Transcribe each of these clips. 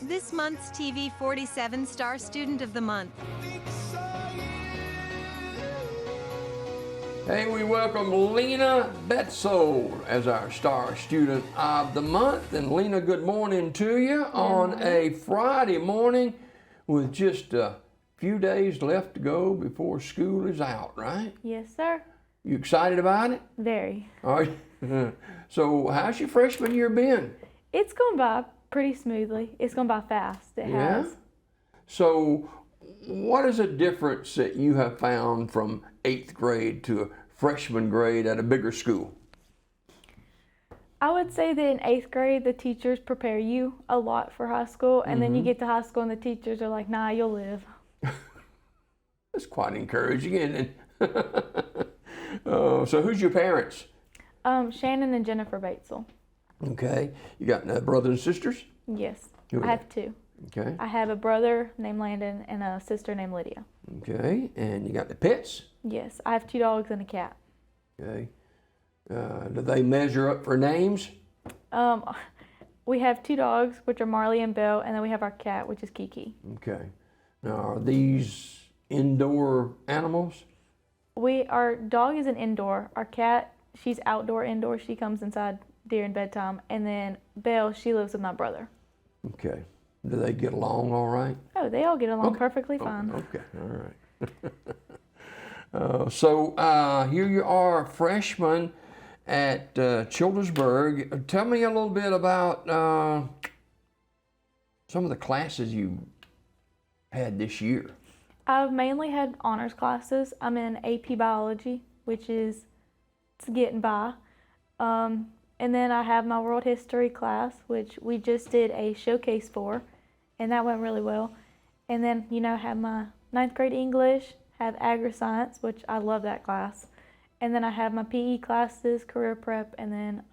this month's TV 47 Star Student of the Month. Hey, we welcome Lena Batesole as our Star Student of the Month. And Lena, good morning to you on a Friday morning with just a few days left to go before school is out, right? Yes, sir. You excited about it? Very. All right. So how's your freshman year been? It's gone by pretty smoothly. It's gone by fast. It has. So what is a difference that you have found from 8th grade to a freshman grade at a bigger school? I would say that in 8th grade, the teachers prepare you a lot for high school, and then you get to high school and the teachers are like, nah, you'll live. That's quite encouraging, isn't it? So who's your parents? Shannon and Jennifer Batesole. Okay. You got brothers and sisters? Yes. Who are I they? have two. Okay. I have a brother named Landon and a sister named Lydia. Okay. And you got the pets? Yes. I have 2 dogs and a cat. Okay. Do they measure up for names? We have 2 dogs, which are Marley and Belle, and then we have our cat, which is Kiki. Okay. Now, are these indoor animals? Our dog is an indoor. Our cat, she's outdoor, indoor. She comes inside during bedtime. And then Belle, she lives with my brother. Okay. Do they get along all right? Oh, they all get along perfectly fine. Okay. All right. So here you are, a freshman at Childersburg. Tell me a little bit about some of the classes you had this year. I've mainly had honors classes. I'm in AP Biology, which is getting by. And then I have my World History class, which we just did a showcase for, and that went really well. And then, I have my 9th grade English, have Agri-Science, which I love that class. And then I have my PE classes, Career Prep, and then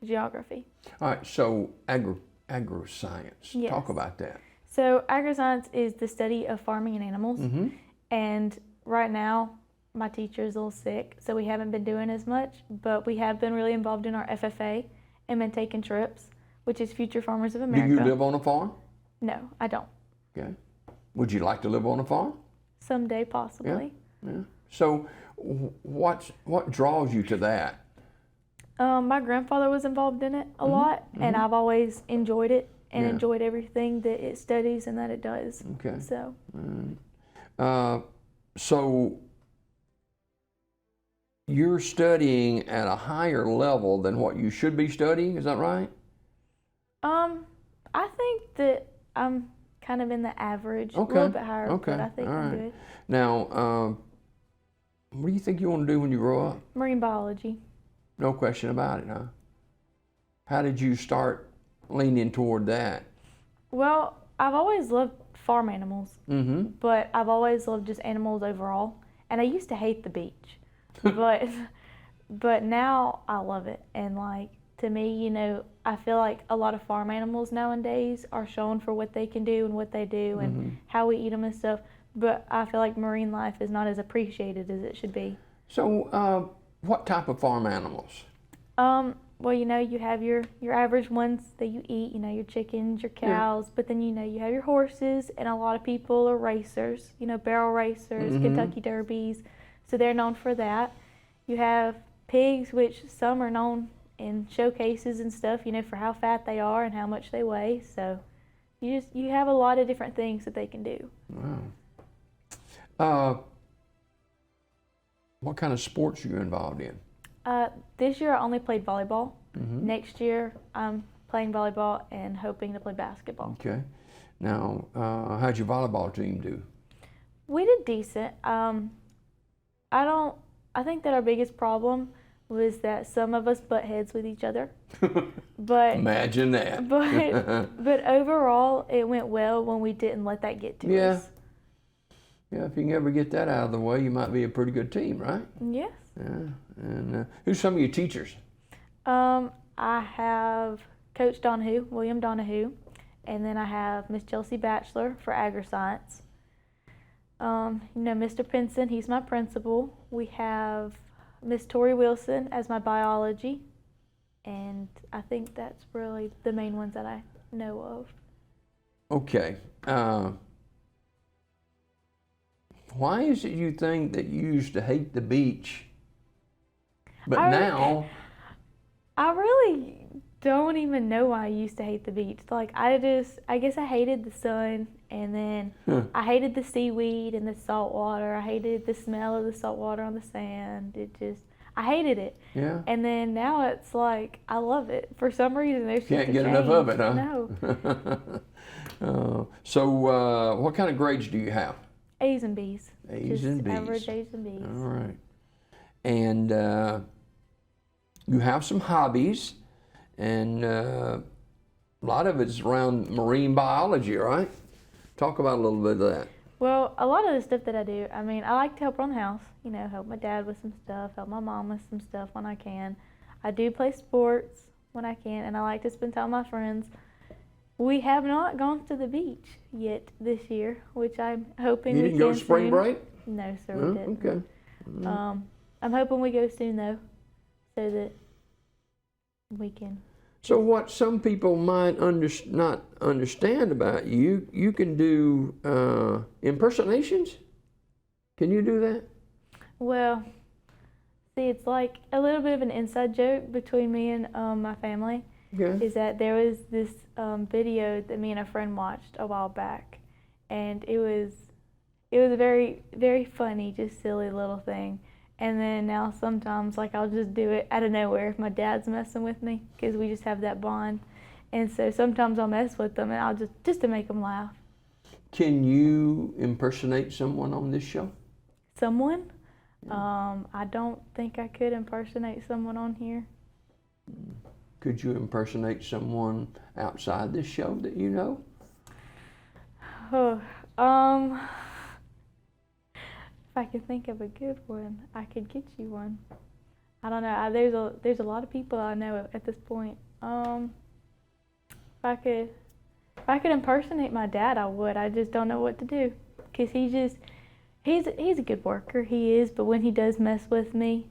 Geography. All right, so agri-science. Yes. Talk about that. So Agri-Science is the study of farming and animals. And right now, my teacher is a little sick, so we haven't been doing as much, but we have been really involved in our FFA and been taking trips, which is Future Farmers of America. Do you live on a farm? No, I don't. Okay. Would you like to live on a farm? Someday, possibly. Yeah. So what draws you to that? My grandfather was involved in it a lot, and I've always enjoyed it and enjoyed everything that it studies and that it does. Okay. So. So you're studying at a higher level than what you should be studying, is that right? I think that I'm kind of in the average, a little bit higher, but I think I'm good. Now, what do you think you want to do when you grow up? Marine biology. No question about it, huh? How did you start leaning toward that? Well, I've always loved farm animals, but I've always loved just animals overall. And I used to hate the beach, but now I love it. And to me, I feel like a lot of farm animals nowadays are shown for what they can do and what they do and how we eat them and stuff. But I feel like marine life is not as appreciated as it should be. So, what type of farm animals? Well, you have your average ones that you eat, your chickens, your cows, but then, you have your horses, and a lot of people are racers, barrel racers, Kentucky Derbies, so they're known for that. You have pigs, which some are known in showcases and stuff, for how fat they are and how much they weigh, so you have a lot of different things that they can do. Wow. What kind of sports are you involved in? This year I only played volleyball. Next year I'm playing volleyball and hoping to play basketball. Okay. Now, how'd your volleyball team do? We did decent. I think that our biggest problem was that some of us butt heads with each other. But imagine that. But overall it went well when we didn't let that get to us. Yeah, if you can ever get that out of the way, you might be a pretty good team, right? Yes. Yeah. And who's some of your teachers? I have Coach Donahue, William Donahue, and then I have Miss Chelsea Batchelor for Agri-Science. Mr. Pinson, he's my principal. We have Miss Tori Wilson as my biology, and I think that's really the main ones that I know of. Okay. Why is it you think that you used to hate the beach, but now? I really don't even know why I used to hate the beach. Like, I guess I hated the sun, and then I hated the seaweed and the salt water. I hated the smell of the salt water on the sand. I hated it. Yeah. And then now it's like, I love it. For some reason, there's just Can't a get change. enough of it, huh? No. So what kind of grades do you have? A's and B's. A's and B's. Average A's and B's. All right. And you have some hobbies, and a lot of it's around marine biology, right? Talk about a little bit of that. Well, a lot of the stuff that I do, I mean, I like to help around the house, you know, help my dad with some stuff, help my mom with some stuff when I can. I do play sports when I can, and I like to spend time with my friends. We have not gone to the beach yet this year, which I'm hoping we can. You didn't go to spring break? No, sir, we didn't. Okay. I'm hoping we go soon, though, so that we can. So what some people might not understand about you, you can do impersonations? Can you do that? Well, see, it's like a little bit of an inside joke between me and my family. Okay. Is that there was this video that me and a friend watched a while back, and it was a very, very funny, just silly little thing. And then now sometimes, like, I'll just do it out of nowhere if my dad's messing with me, because we just have that bond. And so sometimes I'll mess with them, and I'll just to make them laugh. Can you impersonate someone on this show? Someone? I don't think I could impersonate someone on here. Could you impersonate someone outside this show that you know? If I could think of a good one, I could get you one. I don't know. There's a lot of people I know at this point. If I could impersonate my dad, I would. I just don't know what to do, because he's a good worker. He is, but when he does mess with me,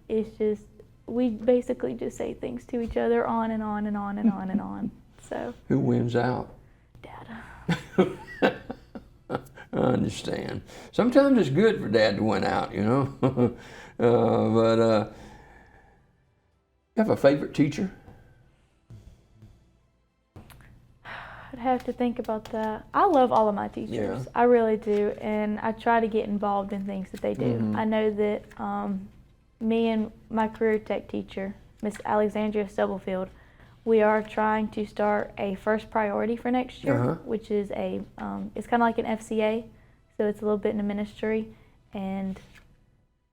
it's just, we basically just say things to each other on and on and on and on and on. So. Who wins out? Dad. I understand. Sometimes it's good for Dad to win out, you know. But you have a favorite teacher? I'd have to think about that. I love all of my teachers. Yeah. I really do, and I try to get involved in things that they do. Mm-hmm. I know that me and my career tech teacher, Miss Alexandria Stubblefield, we are trying to start a first priority for next year, which is it's kind of like an FCA, so it's a little bit in the ministry, and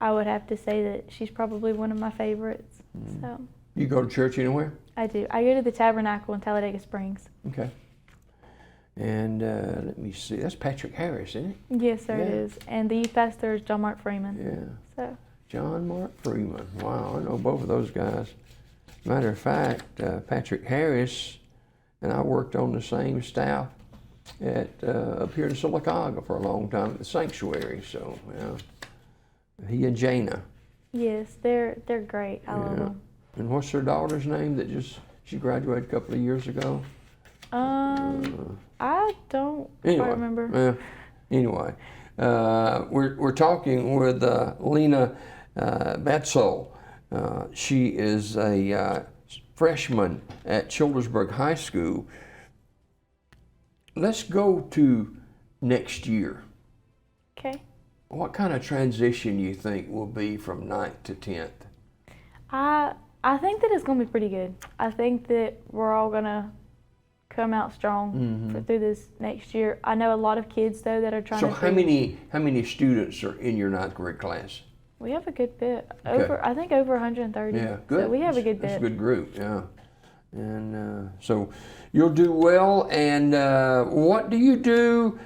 I would have to say that she's probably one of my favorites. So. You go to church anywhere? I do. I go to the Tabernacle in Talladega Springs. Okay. And let me see, that's Patrick Harris, isn't it? Yes, sir, it is. And the youth pastor is John Mark Freeman. Yeah. So. John Mark Freeman. Wow, I know both of those guys. Matter of fact, Patrick Harris and I worked on the same staff at up here in Sylacauga for a long time at the sanctuary. So, yeah, he and Jana. Yes, they're great. I love them. And what's her daughter's name that she graduated a couple of years ago? I don't quite remember. Anyway, we're talking with Lena Batesole. She is a freshman at Childersburg High School. Let's go to next year. Okay. What kind of transition you think will be from 9th to 10th? I think that it's going to be pretty good. I think that we're all going to come out strong through this next year. I know a lot of kids, though, that are trying to... So how many students are in your 9th grade class? We have a good bit. Okay. I think over 130. Yeah, good. So we have a good bit. That's a good group, yeah. And so you'll do well. And what do you do?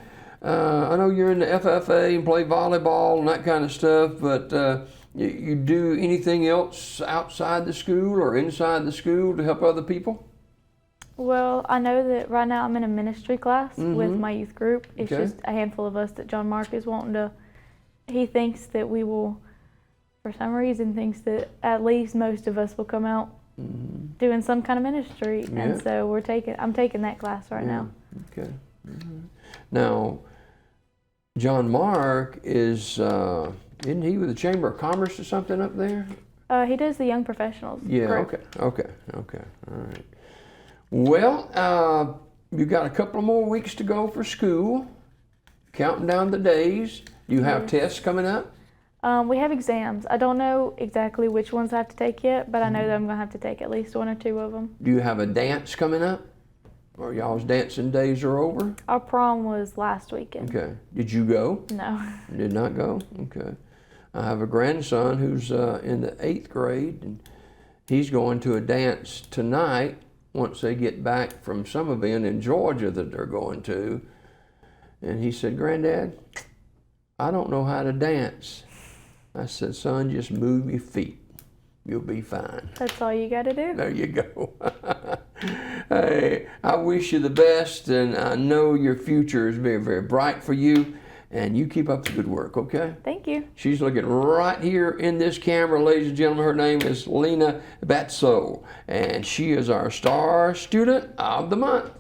I know you're in the FFA and play volleyball and that kind of stuff, but you do anything else outside the school or inside the school to help other people? Well, I know that right now I'm in a ministry class with my youth group. It's just a handful of us that John Mark is wanting to... He thinks that we will... For some reason, thinks that at least most of us will come out doing some kind of ministry, and so I'm taking that class right now. Okay. Now, John Mark is, isn't he with the Chamber of Commerce or something up there? He does the young professionals. Yeah, group. okay, all right. Well, you've got a couple more weeks to go for school, counting down the days. You have tests coming up? We have exams. I don't know exactly which ones I have to take yet, but I know that I'm going to have to take at least one or two of them. Do you have a dance coming up? Or y'all's dancing days are over? Our prom was last weekend. Okay. Did you go? No. Did not go? Okay. I have a grandson who's in the 8th grade, and he's going to a dance tonight once they get back from some event in Georgia that they're going to. And he said, "Granddad, I don't know how to dance." I said, "Son, just move your feet. You'll be fine." That's all you got to do. There you go. Hey, I wish you the best, and I know your future is very, very bright for you, and you keep up the good work, okay? Thank you. She's looking right here in this camera, ladies and gentlemen. Her name is Lena Batesole, and she is our Star Student of the Month.